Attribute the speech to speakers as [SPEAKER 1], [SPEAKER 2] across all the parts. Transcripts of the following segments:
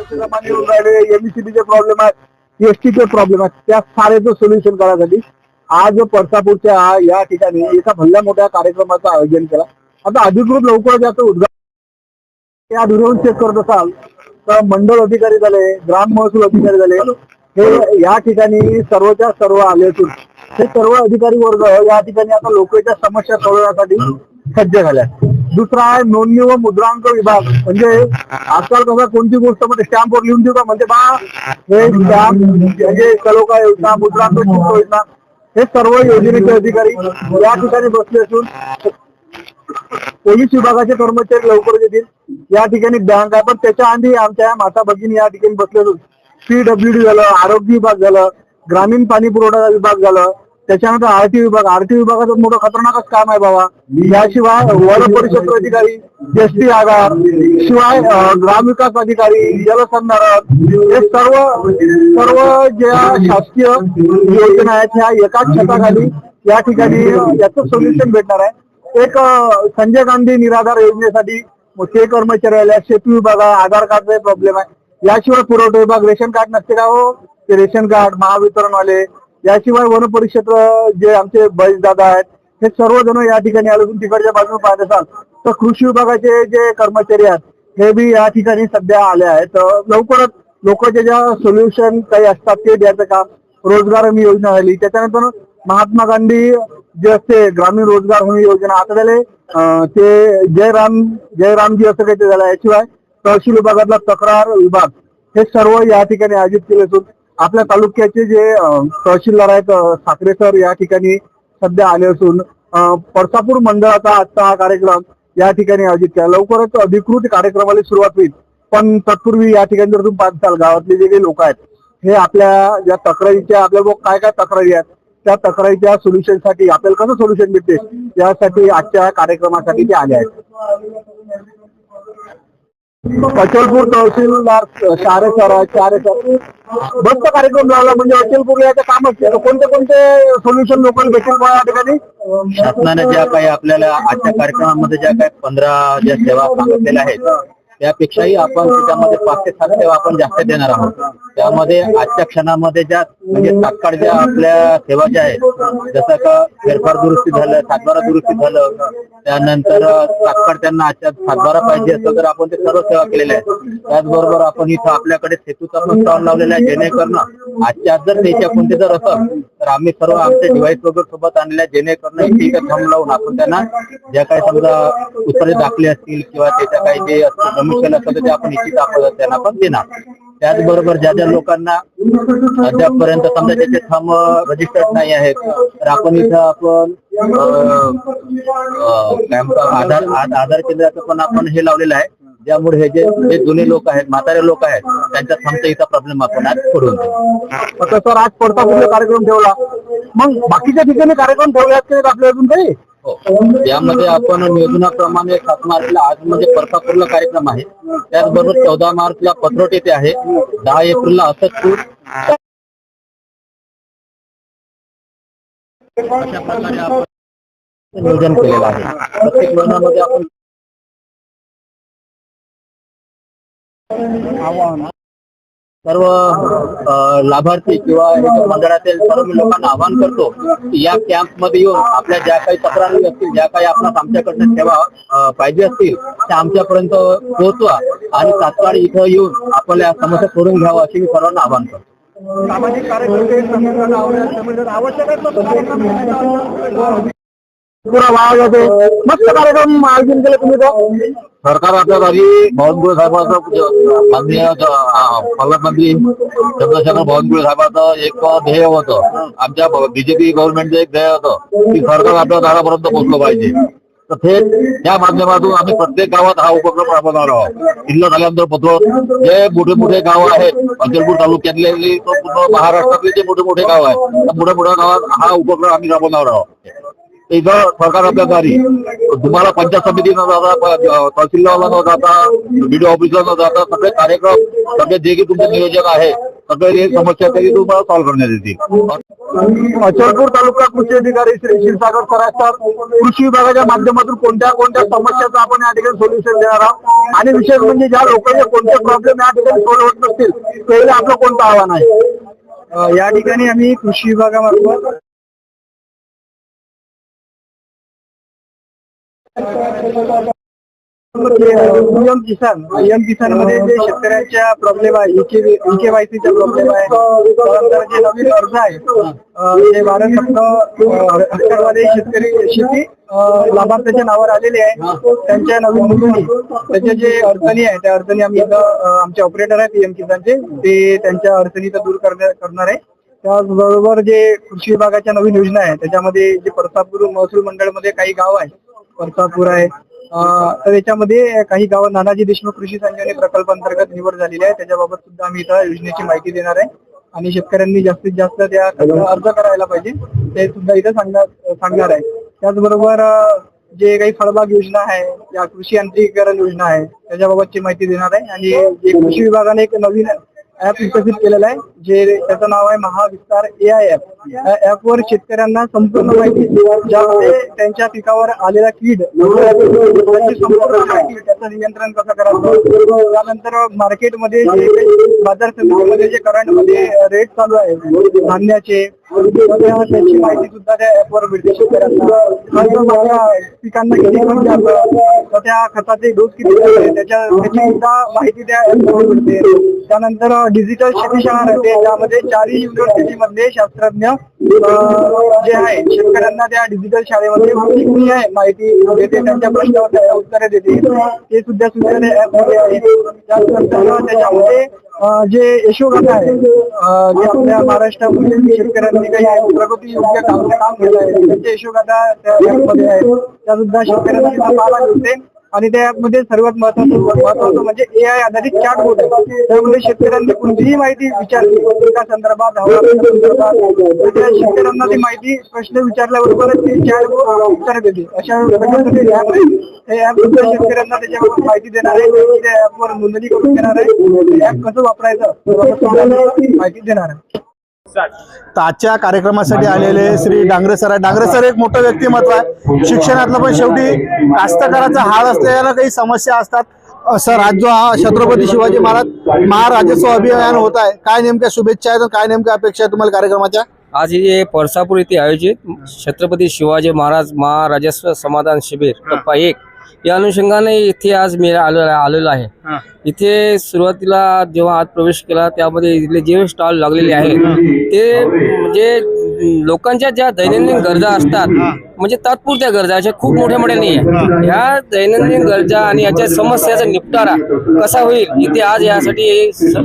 [SPEAKER 1] नदीला पाणी येऊन राहिले, एमसीबीचे प्रॉब्लेम आहेत, एसटीचे प्रॉब्लेम आहेत, त्या सारेचं सोल्युशन करण्यासाठी आज परसापूरच्या या ठिकाणी एका भल्या मोठ्या कार्यक्रमाचं आयोजन केलं. आता अधिकृत लवकर याचं उद्घाटन या दुरून चेक करत असाल तर मंडळ अधिकारी झाले, ग्राम महसूल अधिकारी झाले, हे या ठिकाणी सर्वच्या सर्व आले असून हे सर्व अधिकारी वर्ग या ठिकाणी आता लोकांच्या समस्या सोडवण्यासाठी सज्ज झाल्या. दुसरा आहे नोंदणी व मुद्रांक विभाग. म्हणजे आजकाल कसं कोणती गोष्ट मध्ये स्टॅम्पवर लिहून देऊ का, म्हणजे बा हे स्टॅम्प म्हणजे सलोखा योजना, मुद्रांक योजना, हे सर्व योजनेचे अधिकारी या ठिकाणी बसले असून पोलीस विभागाचे कर्मचारी लवकर येतील. या ठिकाणी बँक आहे, पण त्याच्या आधी आमच्या माता भगिनी या ठिकाणी बसले असून PWD झालं, आरोग्य विभाग झालं, ग्रामीण पाणी पुरवठा विभाग झालं, त्याच्यानंतर आरटी विभागाचं मोठं खतरनाकच काम आहे बाबा. याशिवाय वन परिषद अधिकारी, एसटी आगार, शिवाय ग्रामविकास अधिकारी, जलसंधारण, हे सर्व ज्या शासकीय योजना आहेत ह्या एकाच छताखाली या ठिकाणी याचं सोल्युशन भेटणार आहे. एक संजय गांधी निराधार योजनेसाठी ते कर्मचारी आले, शेतू विभाग, आधार कार्डचा प्रॉब्लेम आहे. याशिवाय पुरवठा विभाग, रेशन कार्ड नसते का हो, ते रेशन कार्ड, महावितरण वाले, याशिवाय वन परिषद जे आमचे दादा आहेत हे सर्वजण या ठिकाणी आले असून तिकडच्या बाजूने पाहत असाल तर कृषी विभागाचे जे कर्मचारी आहेत हे बी या ठिकाणी सध्या आले आहेत. लवकरच लोकांचे ज्या सोल्युशन काही असतात ते द्यायचं काम, रोजगार हमी योजना झाली, त्याच्यानंतर महात्मा गांधी जे असते ग्रामीण रोजगार हमी योजना आता झाले, ते जयरामजी असं काही ते झालं. याशिवाय तहसील विभागातला तक्रार विभाग, हे सर्व या ठिकाणी आयोजित केले असून आपल्या तालुक्याचे जे तहसीलदार आहेत साखरे सर या ठिकाणी सध्या आले असून परसापूर मंडळाचा आजचा हा कार्यक्रम या ठिकाणी आयोजित केला. लवकरच अधिकृत कार्यक्रमाला सुरुवात होईल, पण तत्पूर्वी या ठिकाणी जर तुम्ही पाहताल गावातले जे काही लोक आहेत हे आपल्या ज्या तक्रारीच्या आपल्या काय काय तक्रारी आहेत त्या तक्रारीच्या सोल्युशनसाठी आपल्याला कसं सोल्युशन मिळते यासाठी आजच्या कार्यक्रमासाठी ते आले आहेत. अचलपूर तहसीलदार चारे सर मस्त कार्यक्रम झाला. म्हणजे अचलपूर याचं कामच कोणते कोणते सोल्युशन लोकांना भेटेल या ठिकाणी
[SPEAKER 2] शासनाने ज्या काही आपल्याला आजच्या कार्यक्रमामध्ये ज्या काही 15 ज्या सेवा सांगितलेल्या आहेत त्यापेक्षाही आपण त्याच्यामध्ये 5 ते 7 सेवा आपण जास्त देणार आहोत. त्यामध्ये आजच्या क्षणामध्ये ज्या म्हणजे तात्काळ ज्या आपल्या सेवा ज्या आहेत जसं का फेरफार दुरुस्ती झालं, सातबारा दुरुस्ती झालं, त्यानंतर तात्काळ त्यांना आजच्या सातबारा पाहिजे असं तर आपण ते सर्व सेवा केलेल्या आहेत. त्याचबरोबर आपण इथं आपल्याकडे सेतूचा पण स्टॉल लावलेला आहे, जेणेकरून आजच्या जर त्याच्या कोणते जर असेल तर आम्ही सर्व आमचे डिव्हाइस वगैरे सोबत आणलेल्या जेणेकरून इथे थंब लावून आपण त्यांना ज्या काही समजा उत्तरे दाखले असतील किंवा त्याच्या काही जे कमिशन असेल ते आपण इथे त्यांना पण देणार. त्याचबरोबर ज्या ज्या लोकांना अद्यापपर्यंत समजा त्याचे थंब रजिस्टर्ड नाही आहेत तर आपण इथं आपण आधार केंद्राचं पण आपण हे लावलेलं आहे, ज्यामुळे हे जे जुने लोक आहेत, म्हातारे लोक आहेत त्यांच्या थंबचा इथं प्रॉब्लेम आपण आज सोडून देऊ.
[SPEAKER 1] सर आज परसापूरला कार्यक्रम ठेवला, मग बाकीच्या ठिकाणी कार्यक्रम ठेवले आपल्या अजून काही
[SPEAKER 2] यामध्ये आपण नियोजनाप्रमाणे 7 मार्चला आज म्हणजे परसापूरला कार्यक्रम आहे, त्याचबरोबर 14 मार्चला पत्रोट येथे आहे, 10 एप्रिलला असतपूर, अशा प्रकारे आपण नियोजन केलेलं आहे. प्रत्येक महिन्यामध्ये आपण सर्व लाभार्थी किंवा मंडळातील सर्व लोकांना आवाहन करतो की या कॅम्प मध्ये येऊन आपल्या ज्या काही तक्रारी असतील, ज्या काही आपल्याला आमच्याकडनं सेवा पाहिजे असतील त्या आमच्यापर्यंत पोहोचवा आणि तात्काळ इथं येऊन आपल्या समस्या सोडून घ्यावं अशी मी सर्वांना आवाहन करतो.
[SPEAKER 1] सामाजिक कार्यक्रम आवश्यक पुरा वाव जाते. मस्त कार्यक्रम आयोजन केलं तुम्ही तर.
[SPEAKER 2] सरकार आपल्या घरी बावनकुळे साहेबांचं माननीय पालकमंत्री चंद्रशेखर बावनकुळे साहेबांचं एक ध्येय होतं, आमच्या बीजेपी गव्हर्नमेंटचं एक ध्येय होतं की सरकार आपल्या दारापर्यंत पोहोचलं पाहिजे. तर ते त्या माध्यमातून आम्ही प्रत्येक गावात हा उपक्रम राबवणार आहोत. जिल्हा झाल्यानंतर पत्र जे मोठे मोठे गाव आहेत अचलपूर तालुक्यातले पूर्ण महाराष्ट्रातले जे मोठे मोठे गाव आहेत त्या मोठ्या मोठ्या गावात हा उपक्रम आम्ही राबवणार आहोत. इथं सरकार आपल्या दारी तुम्हाला पंचायत समिती न जाता, तहसीलला न जाता, BDO ऑफिसला न जाता सगळे कार्यक्रम, सगळे जे काही तुमचे नियोजन आहे सगळे समस्या तरी तुम्हाला सॉल्व्ह करण्यात येतील.
[SPEAKER 1] अचलपूर तालुका कृषी अधिकारी श्री क्षीरसागर सरासर कृषी विभागाच्या माध्यमातून कोणत्या कोणत्या समस्याचं आपण या ठिकाणी सोल्युशन देणार आहोत आणि विशेष म्हणजे ज्या लोकांचे कोणते प्रॉब्लेम या ठिकाणी सॉल्व्ह होत नसतील त्याला आपलं कोणतं आव्हान आहे?
[SPEAKER 3] या ठिकाणी आम्ही कृषी विभागामार्फत पीएम किसान मध्ये जे शेतकऱ्यांच्या प्रॉब्लेम आहे EKYC प्रॉब्लेम आहे, त्यानंतर जे नवीन अर्ज आहे जे भारत सरकारमध्ये शेतकरी शेती लाभार्थ्याच्या नावावर आलेले आहे त्यांच्या नवीन नोंदणी त्याच्या जे अडचणी आहे त्या अडचणी आम्ही इथं आमचे ऑपरेटर आहे पीएम किसानचे ते त्यांच्या अडचणी दूर करणार आहे. त्याचबरोबर जे कृषी विभागाच्या नवीन योजना आहे त्याच्यामध्ये जे परसापूर महसूल मंडळमध्ये काही गाव आहे, परसापूर आहे तर याच्यामध्ये काही गाव नानाजी देशमुख कृषी संजीवनी प्रकल्पांतर्गत निवड झालेली आहे. त्याच्याबाबत सुद्धा आम्ही इथं योजनेची माहिती देणार आहे आणि शेतकऱ्यांनी जास्तीत जास्त त्या अर्ज करायला पाहिजे ते सुद्धा इथं सांगणार आहे. त्याचबरोबर जे काही फळबाग योजना आहे या कृषी यांत्रिकीकरण योजना आहे त्याच्याबाबतची माहिती देणार आहे आणि जे कृषी विभागाने एक नवीन ऍप विकसित केलेलं आहे जे त्याचं नाव आहे महाविस्तार AI ऍप. या ऍपवर शेतकऱ्यांना संपूर्ण माहिती ज्यामध्ये त्यांच्या पिकावर आलेला कीड त्याची संपूर्ण माहिती त्याचं नियंत्रण कसं करायचं, त्यानंतर मार्केटमध्ये जे काही बाजार समितीमध्ये जे करंटमध्ये रेट चालू आहे धान्याचे त्याची माहिती सुद्धा त्या ऍपवर मिळते शेतकऱ्यांना. पिकांना किती खत द्यावं, त्या खताचे डोस किती द्यावे त्याची सुद्धा माहिती त्या ऍपवर मिळते. त्यानंतर डिजिटल शेतीशाळा राहते ज्यामध्ये 4 युनिव्हर्सिटी मधले शास्त्रज्ञ जे आहे शेतकऱ्यांना त्या डिजिटल शाळेमध्ये कुणी आहे माहिती देते, त्यांच्या प्रश्नावर उत्तरे देते ते सुद्धा ऍप मध्ये आहे. त्यानंतर त्याच्यामध्ये जे यशोगाथा आहे जे आपल्या महाराष्ट्रामध्ये शेतकऱ्यांनी काही प्रगती योग्य काम केलं आहे त्यांचे यशोगाथा त्या ऍपमध्ये आहे त्या सुद्धा शेतकऱ्यांना पाहायला मिळते. आणि त्या ऍपमध्ये सर्वात महत्वाचं म्हणजे AI आधारित चॅटबोट आहे त्यामध्ये शेतकऱ्यांनी कोणतीही माहिती विचारली पिका संदर्भात हवामानासंदर्भात त्या शेतकऱ्यांना ती माहिती प्रश्न विचारल्याबरोबरच ते चॅटबोट उत्तर देते. अशा प्रकारचे ऍप आहे हे ऍप सुद्धा शेतकऱ्यांना त्याच्यावर माहिती देणार आहे, त्या ऍपवर नोंदणी करून देणार आहे, ऍप कसं वापरायचं माहिती देणार आहे.
[SPEAKER 4] आजच्या कार्यक्रमासाठी आलेले श्री डांगरे सर आहे. डांगरे सर एक मोठं व्यक्तिमत्व आहे शिक्षणातलं, पण शेवटी कास्तकाराचा हाल असलेल्या काही समस्या असतात. सर आज जो हा छत्रपती शिवाजी महाराज महाराजस्व अभियान होत आहे काय नेमक्या शुभेच्छा आहेत काय नेमक्या अपेक्षा आहे तुम्हाला कार्यक्रमाच्या?
[SPEAKER 5] आज हे परसापूर येथे आयोजित छत्रपती शिवाजी महाराज महाराजस्व समाधान शिबिर टप्पा 1 या अनुषंगाने इथे आज मी आलेलो आहे. इथे सुरुवातीला जेव्हा आज प्रवेश केला त्यामध्ये इथले जे स्टॉल लागलेले आहेत ते म्हणजे लोकांच्या ज्या दैनंदिन गरजा असतात म्हणजे तात्पुरत्या गरजा अशा खूप मोठ्या नाही आहे. ह्या दैनंदिन गरजा आणि याच्या समस्याचा निपटारा कसा होईल इथे आज यासाठी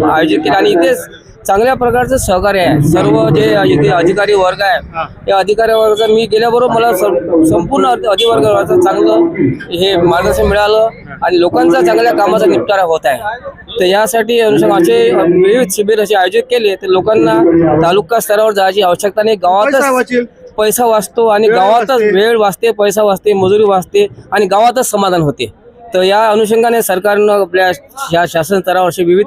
[SPEAKER 5] आयोजित केला आणि इथेच चांगल्या प्रकारचं सहकार्य आहे. सर्व जे इथे अधिकारी वर्ग आहे या अधिकारी वर्गाचा मी गेल्याबरोबर मला संपूर्ण अधिवर्गाचं चांगलं हे मार्गदर्शन मिळालं आणि लोकांचा चांगल्या कामाचा निपटारा होत आहे. तर यासाठी असे विविध शिबिर असे आयोजित केले तर लोकांना तालुका स्तरावर जायची आवश्यकता नाही, गावातच पैसा वाचतो आणि गावातच वेळ वाचते, पैसा वाचते, मजुरी वाचते आणि गावातच समाधान होते. तर या अनुषंगाने सरकारनं आपल्या या शासन स्तरावर असे विविध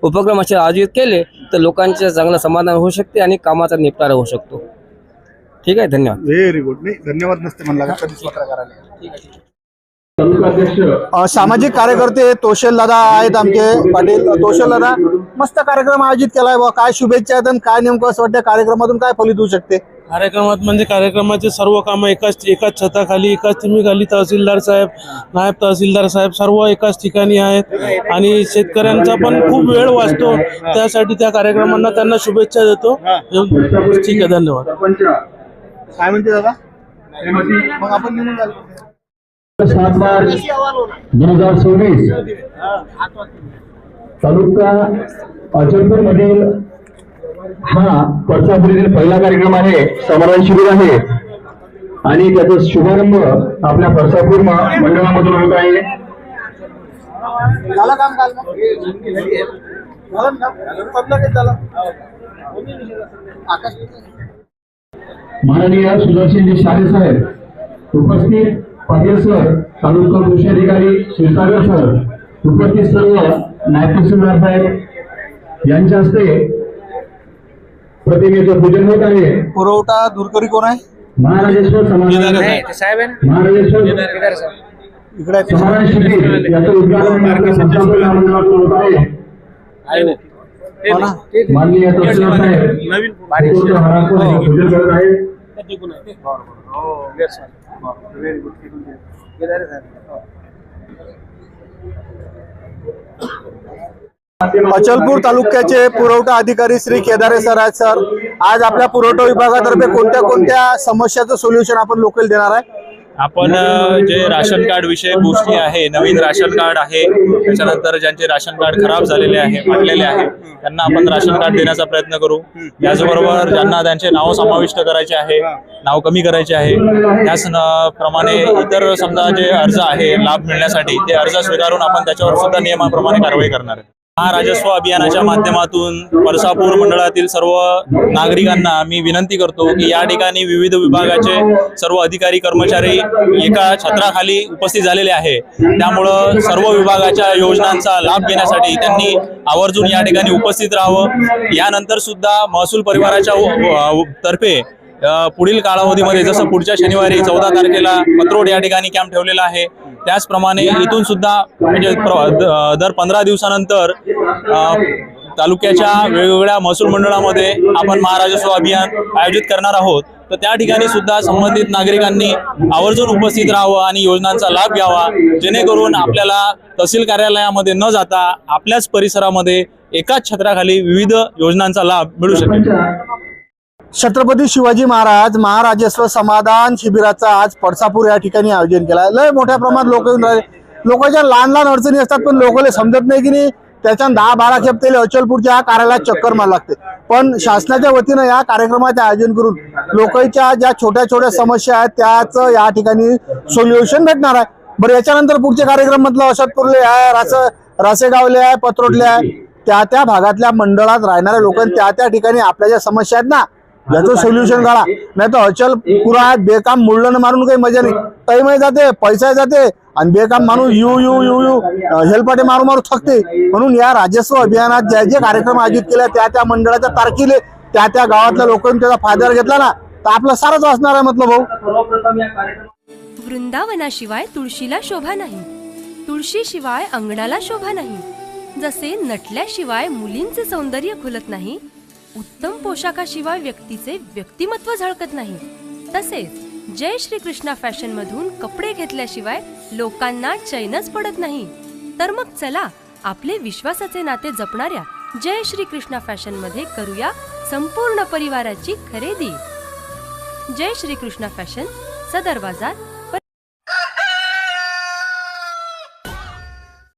[SPEAKER 5] उपक्रम असे आयोजित केले तर लोकांचे चांगलं समाधान होऊ शकते आणि कामाचा निपटारा होऊ शकतो. ठीक आहे, धन्यवाद.
[SPEAKER 4] Very good. नाही धन्यवाद नसते म्हणला सामाजिक कार्यकर्ते तोशेल दादा आहेत आमचे पाटील. तोशेल दादा मस्त कार्यक्रम आयोजित केलाय बा, काय शुभेच्छा आहेत आणि काय नेमकं असं वाटतं कार्यक्रमातून काय फलित होऊ शकते?
[SPEAKER 6] कार्यक्रमात म्हणजे कार्यक्रमाचे सर्व कामं एकाच छताखाली एकाच टीमीखाली तहसीलदार साहेब नायब तहसीलदार साहेब सर्व एकाच ठिकाणी आहेत आणि शेतकऱ्यांचा पण खूप वेळ वाचतो. त्यासाठी त्या कार्यक्रमांना त्यांना शुभेच्छा देतो. ठीक आहे, धन्यवाद.
[SPEAKER 4] काय म्हणते दादा मग आपण निघून जाऊ.
[SPEAKER 7] 7 मार्च 2024 तालुका अचलपूर मधील हा परसापुरीतील पहिला कार्यक्रम आहे, समाधान शिबिर आहे आणि त्याचा शुभारंभ आपल्या परसापूर मंडळामधून होत आहे. माननीय सुदर्शनजी शाळे साहेब उपस्थित, पाटील सर, तालुका कृषी अधिकारी क्षीरसागर सर, उपस्थित सर्व नायब तहसीलदार साहेब यांच्या हस्ते प्रतिमेचं पूजन होत आहे.
[SPEAKER 4] पुरवठा दूरकरी कोण आहे?
[SPEAKER 7] महाराजेश्वर समाधान
[SPEAKER 4] इकडे आहेत.
[SPEAKER 7] समाधान शिबिर याचं उद्घाटन आपल्या पंचावन्न महामंडळाकडून होत आहे.
[SPEAKER 4] हो ना?
[SPEAKER 7] माननीय तहसीलदार साहेब पूर्ण हाराचं पूजन करत आहेत.
[SPEAKER 4] अचलपूर तालुक्याचे पुरवठा अधिकारी श्री केदारे सर आहेत. सर, आज आपल्या पुरवठा विभागातर्फे कोणत्या कोणत्या समस्याचं सोल्युशन आपण लोकल देणार आहे?
[SPEAKER 8] आपण जे राशन कार्ड विषयक गोष्टी आहे, नवीन राशन कार्ड आहे, त्याच्यानंतर ज्यांचे राशन कार्ड खराब झालेले आहे, फाटलेले आहे, त्यांना आपण राशन कार्ड देण्याचा प्रयत्न करू. त्याचबरोबर ज्यांना त्यांचे नाव समाविष्ट करायचे आहे, नाव कमी करायचे आहे, त्याच प्रमाणे इतर समजा जे अर्ज आहे लाभ मिळण्यासाठी ते अर्ज स्वीकारून आपण त्याच्यावर सुद्धा नियमाप्रमाणे कारवाई करणार आहे. महाराजस्व अभियानाच्या माध्यमातून परसापूर मंडळातील सर्व नागरिकांना मी विनंती करतो की या ठिकाणी विविध विभागाचे सर्व अधिकारी कर्मचारी एका छत्राखाली उपस्थित झालेले आहे. त्यामुळं सर्व विभागाच्या योजनांचा लाभ घेण्यासाठी त्यांनी आवर्जून या ठिकाणी उपस्थित राहावं. यानंतर सुद्धा महसूल परिवाराच्या तर्फे पुढील कालावधीमध्ये जसं पुढच्या शनिवारी 14 तारखेला पत्रोड या ठिकाणी कॅम्प ठेवलेला आहे, त्याचप्रमाणे इथून सुद्धा म्हणजे दर 15 दिवसानंतर तालुक्याच्या वेगवेगळ्या महसूल मंडळामध्ये आपण महाराजस्व अभियान आयोजित करणार आहोत. तर त्या ठिकाणी सुद्धा संबंधित नागरिकांनी आवर्जून उपस्थित राहावं आणि योजनांचा लाभ घ्यावा, जेणेकरून आपल्याला तहसील कार्यालयामध्ये न जाता आपल्याच परिसरामध्ये एकाच छत्राखाली विविध योजनांचा लाभ मिळू शकेल.
[SPEAKER 4] छत्रपती शिवाजी महाराज महाराजस्व समाधान शिबिराचा आज परसापूर या ठिकाणी आयोजन केला. लय मोठ्या प्रमाणात लोक येऊन राहिले. लोकांच्या लहान लहान अडचणी असतात, पण लोकांना समजत नाही की नाही त्याच्या 10-12 खेप त्याला अचलपूरच्या कार्यालयात चक्कर मार लागते. पण शासनाच्या वतीनं या कार्यक्रमाचे आयोजन करून लोकांच्या ज्या छोट्या छोट्या समस्या आहेत त्याचं या ठिकाणी सोल्युशन भेटणार आहे. बरं, याच्यानंतर पुढचे कार्यक्रम म्हटलं अशोकपूरले आहे, रासेगावले आहे, पत्रोटले आहे, त्या भागातल्या मंडळात राहणाऱ्या लोकांना त्या ठिकाणी आपल्या ज्या समस्या आहेत ना याचं सोल्युशन काढा. नाही तर अचलपुरात बेकाम मुळलं मारून काही मजा नाही. टाईमही जाते, पैसाही जाते आणि बेकाम माणूस यू हेल्पाटे मारू थकते. म्हणून या राजस्व अभियानात जे कार्यक्रम आयोजित केले त्या मंडळाच्या तारखेले त्या गावातल्या लोकांनी त्याचा फायदा घेतला ना तर आपलं सारंच वाचणार आहे. म्हटलं भाऊ,
[SPEAKER 9] वृंदावनाशिवाय तुळशीला शोभा नाही, तुळशीशिवाय अंगणाला शोभा नाही. जसे नटल्याशिवाय मुलींचे सौंदर्य खुलत नाही, उत्तम पोशाखाशिवाय व्यक्तीचे व्यक्तिमत्व झळकत नाही, तसेच जय श्री कृष्णा फॅशन मधून कपडे घेतल्याशिवाय लोकांना चैनच पडत नाही. तर मग चला आपले विश्वासाचे नाते जपणाऱ्या जय श्री कृष्णा फॅशन मध्ये करूया संपूर्ण परिवाराची खरेदी. जय श्री कृष्णा फॅशन, सदर बाजार,